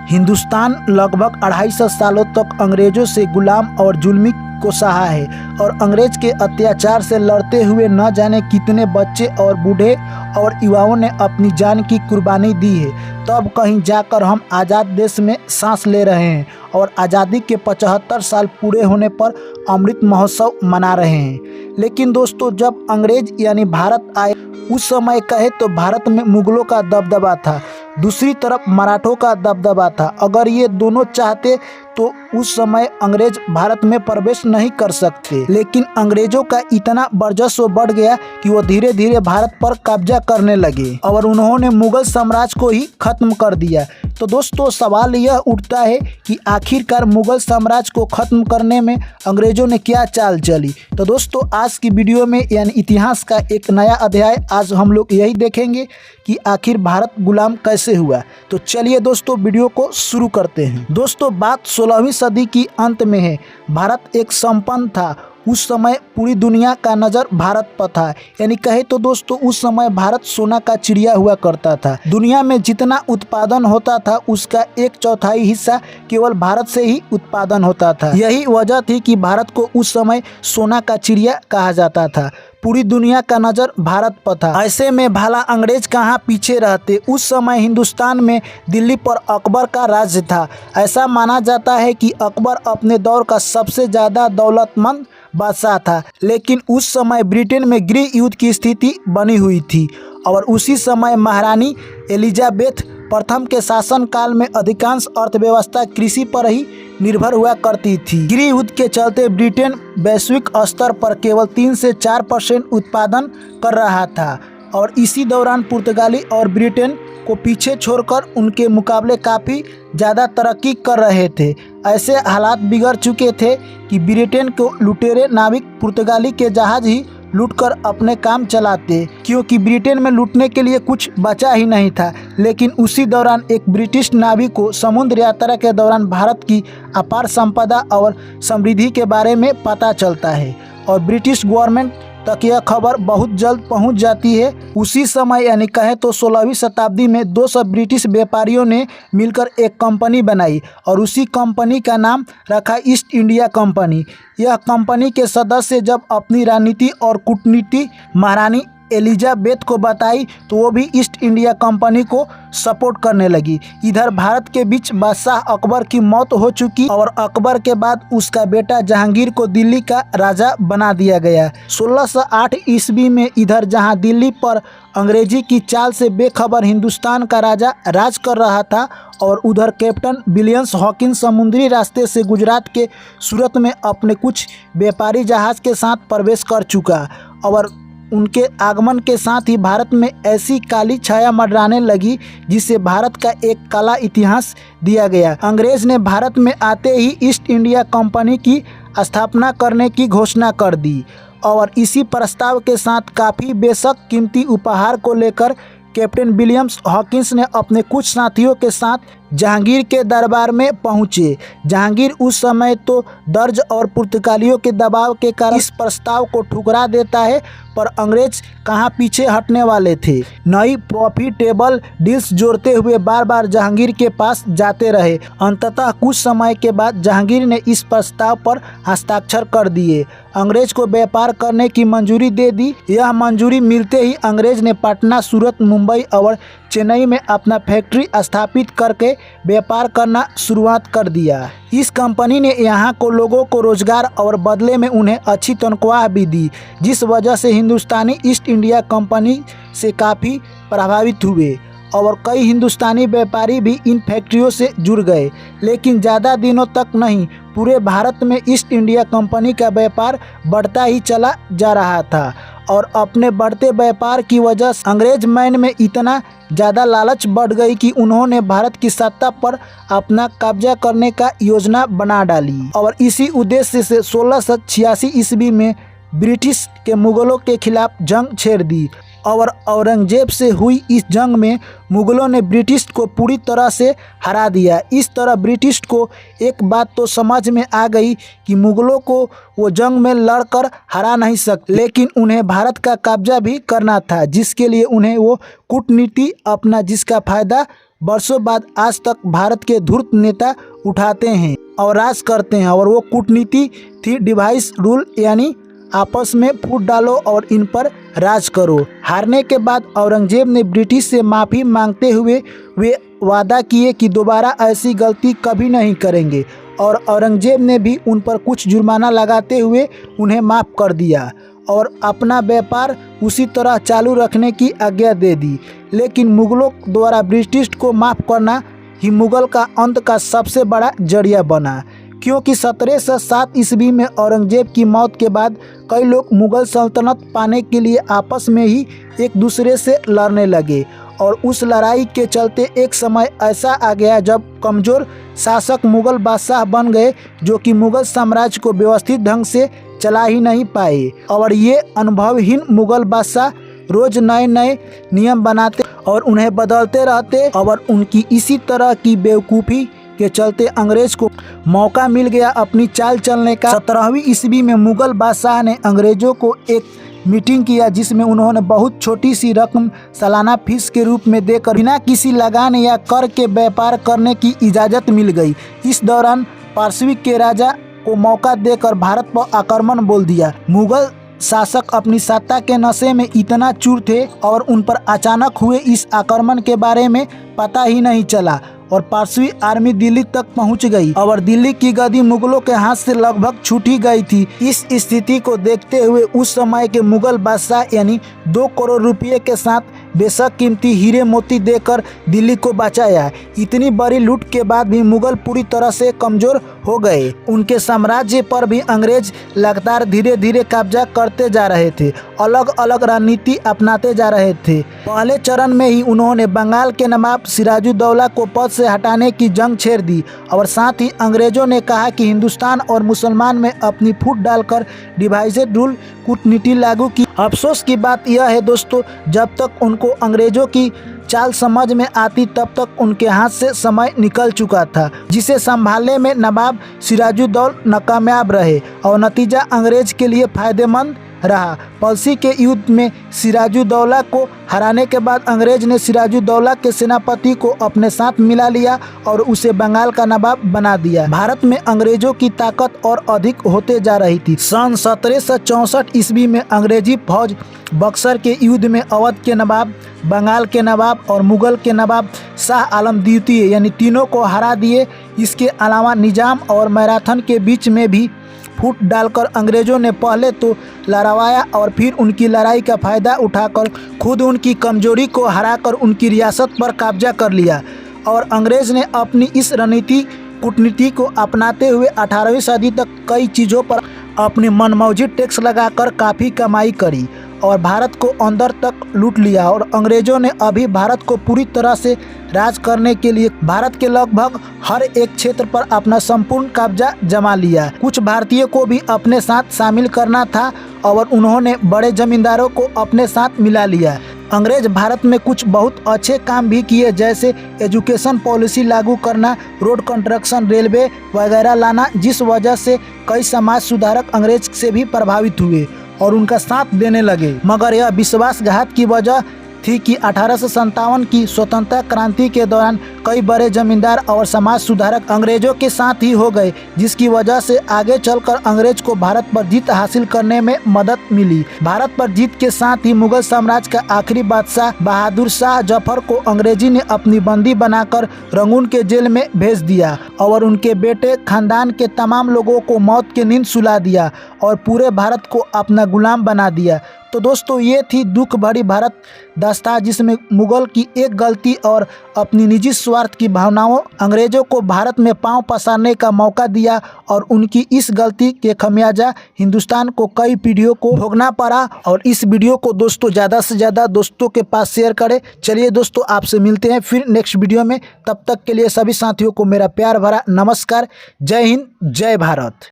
हिंदुस्तान लगभग 250 सालों तक अंग्रेजों से गुलाम और जुल्मी को सहा है और अंग्रेज के अत्याचार से लड़ते हुए न जाने कितने बच्चे और बूढ़े और युवाओं ने अपनी जान की कुर्बानी दी है। तब कहीं जाकर हम आज़ाद देश में सांस ले रहे हैं और आज़ादी के 75 साल पूरे होने पर अमृत महोत्सव मना रहे हैं। लेकिन दोस्तों, जब अंग्रेज यानी भारत आए उस समय कहे तो भारत में मुगलों का दबदबा था, दूसरी तरफ मराठों का दबदबा था। अगर ये दोनों चाहते तो उस समय अंग्रेज भारत में प्रवेश नहीं कर सकते, लेकिन अंग्रेजों का इतना वर्चस्व बढ़ गया कि वो धीरे धीरे भारत पर कब्जा करने लगे और उन्होंने मुगल साम्राज्य को ही खत्म कर दिया। तो दोस्तों, सवाल यह उठता है कि आखिरकार मुगल साम्राज्य को खत्म करने में अंग्रेजों ने क्या चाल चली। तो दोस्तों, आज की वीडियो में यानी इतिहास का एक नया अध्याय आज हम लोग यही देखेंगे कि आखिर भारत गुलाम कैसे हुआ। तो चलिए दोस्तों, वीडियो को शुरू करते हैं। दोस्तों, बात 16वीं सदी की अंत में है। भारत एक संपन्न था। उस समय पूरी दुनिया का नज़र भारत पर था, यानी कहे तो दोस्तों उस समय भारत सोना का चिड़िया हुआ करता था। दुनिया में जितना उत्पादन होता था उसका 1/4 हिस्सा केवल भारत से ही उत्पादन होता था। यही वजह थी कि भारत को उस समय सोना का चिड़िया कहा जाता था। पूरी दुनिया का नज़र भारत पर था। ऐसे में भला अंग्रेज कहाँ पीछे रहते। उस समय हिंदुस्तान में दिल्ली पर अकबर का राज्य था। ऐसा माना जाता है कि अकबर अपने दौर का सबसे ज़्यादा दौलतमंद बादशाह था, लेकिन उस समय ब्रिटेन में गृह युद्ध की स्थिति बनी हुई थी और उसी समय महारानी एलिजाबेथ प्रथम के शासनकाल में अधिकांश अर्थव्यवस्था कृषि पर ही निर्भर हुआ करती थी। गृह युद्ध के चलते ब्रिटेन वैश्विक स्तर पर केवल 3 से 4% उत्पादन कर रहा था और इसी दौरान पुर्तगाली और ब्रिटेन को पीछे छोड़कर उनके मुकाबले काफ़ी ज़्यादा तरक्की कर रहे थे। ऐसे हालात बिगड़ चुके थे कि ब्रिटेन को लुटेरे नाविक पुर्तगाली के जहाज़ ही लूटकर अपने काम चलाते, क्योंकि ब्रिटेन में लूटने के लिए कुछ बचा ही नहीं था। लेकिन उसी दौरान एक ब्रिटिश नाविक को समुद्र यात्रा के दौरान भारत की अपार संपदा और समृद्धि के बारे में पता चलता है और ब्रिटिश गवर्नमेंट तक यह खबर बहुत जल्द पहुंच जाती है। उसी समय यानी कहें तो 16वीं शताब्दी में 200 ब्रिटिश व्यापारियों ने मिलकर एक कंपनी बनाई और उसी कंपनी का नाम रखा ईस्ट इंडिया कंपनी। यह कंपनी के सदस्य जब अपनी रणनीति और कूटनीति महारानी एलिजाबेथ को बताई तो वो भी ईस्ट इंडिया कंपनी को सपोर्ट करने लगी। इधर भारत के बीच बादशाह अकबर की मौत हो चुकी और अकबर के बाद उसका बेटा जहांगीर को दिल्ली का राजा बना दिया गया। 1608 ईस्वी में इधर जहां दिल्ली पर अंग्रेजी की चाल से बेखबर हिंदुस्तान का राजा राज कर रहा था और उधर कैप्टन विलियम्स हॉकिंस समुद्री रास्ते से गुजरात के सूरत में अपने कुछ व्यापारी जहाज़ के साथ प्रवेश कर चुका और उनके आगमन के साथ ही भारत में ऐसी काली छाया मंडराने लगी जिसे भारत का एक काला इतिहास दिया गया। अंग्रेज ने भारत में आते ही ईस्ट इंडिया कंपनी की स्थापना करने की घोषणा कर दी और इसी प्रस्ताव के साथ काफ़ी बेशक कीमती उपहार को लेकर कैप्टन विलियम्स हॉकिंस ने अपने कुछ साथियों के साथ जहांगीर के दरबार में पहुंचे। जहांगीर उस समय तो दर्ज और पुर्तगालियों के दबाव के कारण इस प्रस्ताव को ठुकरा देता है, पर अंग्रेज कहां पीछे हटने वाले थे। नई प्रॉफिटेबल डील्स जोड़ते हुए बार बार जहांगीर के पास जाते रहे। अंततः कुछ समय के बाद जहांगीर ने इस प्रस्ताव पर हस्ताक्षर कर दिए। अंग्रेज को व्यापार करने की मंजूरी दे दी। यह मंजूरी मिलते ही अंग्रेज ने पटना, सूरत, मुंबई और चेन्नई में अपना फैक्ट्री स्थापित करके व्यापार करना शुरुआत कर दिया। इस कंपनी ने यहाँ को लोगों को रोजगार और बदले में उन्हें अच्छी तनख्वाह भी दी, जिस वजह से हिंदुस्तानी ईस्ट इंडिया कंपनी से काफ़ी प्रभावित हुए और कई हिंदुस्तानी व्यापारी भी इन फैक्ट्रियों से जुड़ गए। लेकिन ज़्यादा दिनों तक नहीं, पूरे भारत में ईस्ट इंडिया कंपनी का व्यापार बढ़ता ही चला जा रहा था और अपने बढ़ते व्यापार की वजह से अंग्रेज मैन में इतना ज़्यादा लालच बढ़ गई कि उन्होंने भारत की सत्ता पर अपना कब्जा करने का योजना बना डाली और इसी उद्देश्य से 1686 ईस्वी में ब्रिटिश के मुगलों के खिलाफ जंग छेड़ दी और औरंगजेब से हुई इस जंग में मुगलों ने ब्रिटिश को पूरी तरह से हरा दिया। इस तरह ब्रिटिश को एक बात तो समझ में आ गई कि मुगलों को वो जंग में लड़कर हरा नहीं सकते, लेकिन उन्हें भारत का कब्जा भी करना था, जिसके लिए उन्हें वो कूटनीति अपना जिसका फ़ायदा वर्षों बाद आज तक भारत के धूर्त नेता उठाते हैं और राज करते हैं। और वो कूटनीति थी डिवाइस रूल, यानी आपस में फूट डालो और इन पर राज करो। हारने के बाद औरंगजेब ने ब्रिटिश से माफ़ी मांगते हुए वे वादा किए कि दोबारा ऐसी गलती कभी नहीं करेंगे, और औरंगजेब ने भी उन पर कुछ जुर्माना लगाते हुए उन्हें माफ़ कर दिया और अपना व्यापार उसी तरह चालू रखने की आज्ञा दे दी। लेकिन मुग़लों द्वारा ब्रिटिश को माफ़ करना ही मुग़ल का अंत का सबसे बड़ा जरिया बना, क्योंकि 1707 ईस्वी में औरंगजेब की मौत के बाद कई लोग मुग़ल सल्तनत पाने के लिए आपस में ही एक दूसरे से लड़ने लगे, और उस लड़ाई के चलते एक समय ऐसा आ गया जब कमज़ोर शासक मुग़ल बादशाह बन गए, जो कि मुग़ल साम्राज्य को व्यवस्थित ढंग से चला ही नहीं पाए। और ये अनुभवहीन मुग़ल बादशाह रोज़ नए नए नियम बनाते और उन्हें बदलते रहते, और उनकी इसी तरह की बेवकूफ़ी के चलते अंग्रेज को मौका मिल गया अपनी चाल चलने का। 17वीं ईस्वी में मुग़ल बादशाह ने अंग्रेज़ों को एक मीटिंग किया, जिसमें उन्होंने बहुत छोटी सी रकम सालाना फीस के रूप में देकर बिना किसी लगान या कर के व्यापार करने की इजाज़त मिल गई। इस दौरान पारसी के राजा को मौका देकर भारत पर आक्रमण बोल दिया। मुग़ल शासक अपनी सत्ता के नशे में इतना चूर थे और उन पर अचानक हुए इस आक्रमण के बारे में पता ही नहीं चला, और पारसी आर्मी दिल्ली तक पहुंच गई और दिल्ली की गद्दी मुगलों के हाथ से लगभग छूट ही गई थी। इस स्थिति को देखते हुए उस समय के मुगल बादशाह यानी 2 करोड़ रुपये के साथ बेशक कीमती हीरे मोती देकर दिल्ली को बचाया। इतनी बड़ी लूट के बाद भी मुगल पूरी तरह से कमज़ोर हो गए। उनके साम्राज्य पर भी अंग्रेज लगातार धीरे धीरे कब्जा करते जा रहे थे, अलग अलग रणनीति अपनाते जा रहे थे। पहले चरण में ही उन्होंने बंगाल के नवाब सिराजुद्दौला को पद से हटाने की जंग छेड़ दी, और साथ ही अंग्रेजों ने कहा कि हिंदुस्तान और मुसलमान में अपनी फूट डालकर डिवाइडेड रूल कूटनीति लागू की। अफसोस की बात यह है दोस्तों, जब तक उनको अंग्रेजों की चाल समझ में आती तब तक उनके हाथ से समय निकल चुका था, जिसे संभालने में नवाब सिराजुद्दौला नाकामयाब रहे और नतीजा अंग्रेज के लिए फायदेमंद रहा। प्लसी के युद्ध में सिराजुद्दौला को हराने के बाद अंग्रेज ने सिराजुद्दौला के सेनापति को अपने साथ मिला लिया और उसे बंगाल का नवाब बना दिया। भारत में अंग्रेजों की ताकत और अधिक होते जा रही थी। सन 1764 ईस्वी में अंग्रेजी फौज बक्सर के युद्ध में अवध के नवाब, बंगाल के नवाब और मुगल के नवाब शाह आलम द्वितीय यानी तीनों को हरा दिए। इसके अलावा निजाम और मैराथन के बीच में भी फूट डालकर अंग्रेजों ने पहले तो लड़वाया और फिर उनकी लड़ाई का फ़ायदा उठाकर खुद उनकी कमजोरी को हराकर उनकी रियासत पर कब्जा कर लिया। और अंग्रेज़ ने अपनी इस रणनीति कूटनीति को अपनाते हुए 18वीं सदी तक कई चीज़ों पर अपनी मनमौजी टैक्स लगाकर काफ़ी कमाई करी और भारत को अंदर तक लूट लिया। और अंग्रेज़ों ने अभी भारत को पूरी तरह से राज करने के लिए भारत के लगभग हर एक क्षेत्र पर अपना संपूर्ण कब्जा जमा लिया। कुछ भारतीयों को भी अपने साथ शामिल करना था और उन्होंने बड़े जमींदारों को अपने साथ मिला लिया। अंग्रेज भारत में कुछ बहुत अच्छे काम भी किए, जैसे एजुकेशन पॉलिसी लागू करना, रोड कंस्ट्रक्शन, रेलवे वगैरह लाना, जिस वजह से कई समाज सुधारक अंग्रेज से भी प्रभावित हुए और उनका साथ देने लगे। मगर यह विश्वासघात की वजह थी कि 1857 की स्वतंत्रता क्रांति के दौरान कई बड़े जमींदार और समाज सुधारक अंग्रेजों के साथ ही हो गए, जिसकी वजह से आगे चलकर अंग्रेज को भारत पर जीत हासिल करने में मदद मिली। भारत पर जीत के साथ ही मुगल साम्राज्य का आखिरी बादशाह बहादुर शाह जफर को अंग्रेजी ने अपनी बंदी बनाकर रंगून के जेल में भेज दिया और उनके बेटे खानदान के तमाम लोगों को मौत की नींद सुला दिया और पूरे भारत को अपना गुलाम बना दिया। तो दोस्तों, ये थी दुख भरी भारत दास्तां, जिसमें मुगल की एक गलती और अपनी निजी स्वार्थ की भावनाओं अंग्रेजों को भारत में पांव पसारने का मौका दिया और उनकी इस गलती के खमियाजा हिंदुस्तान को कई पीढ़ियों को भोगना पड़ा। और इस वीडियो को दोस्तों ज़्यादा से ज़्यादा दोस्तों के पास शेयर करें। चलिए दोस्तों, आपसे मिलते हैं फिर नेक्स्ट वीडियो में। तब तक के लिए सभी साथियों को मेरा प्यार भरा नमस्कार। जय हिंद, जय भारत।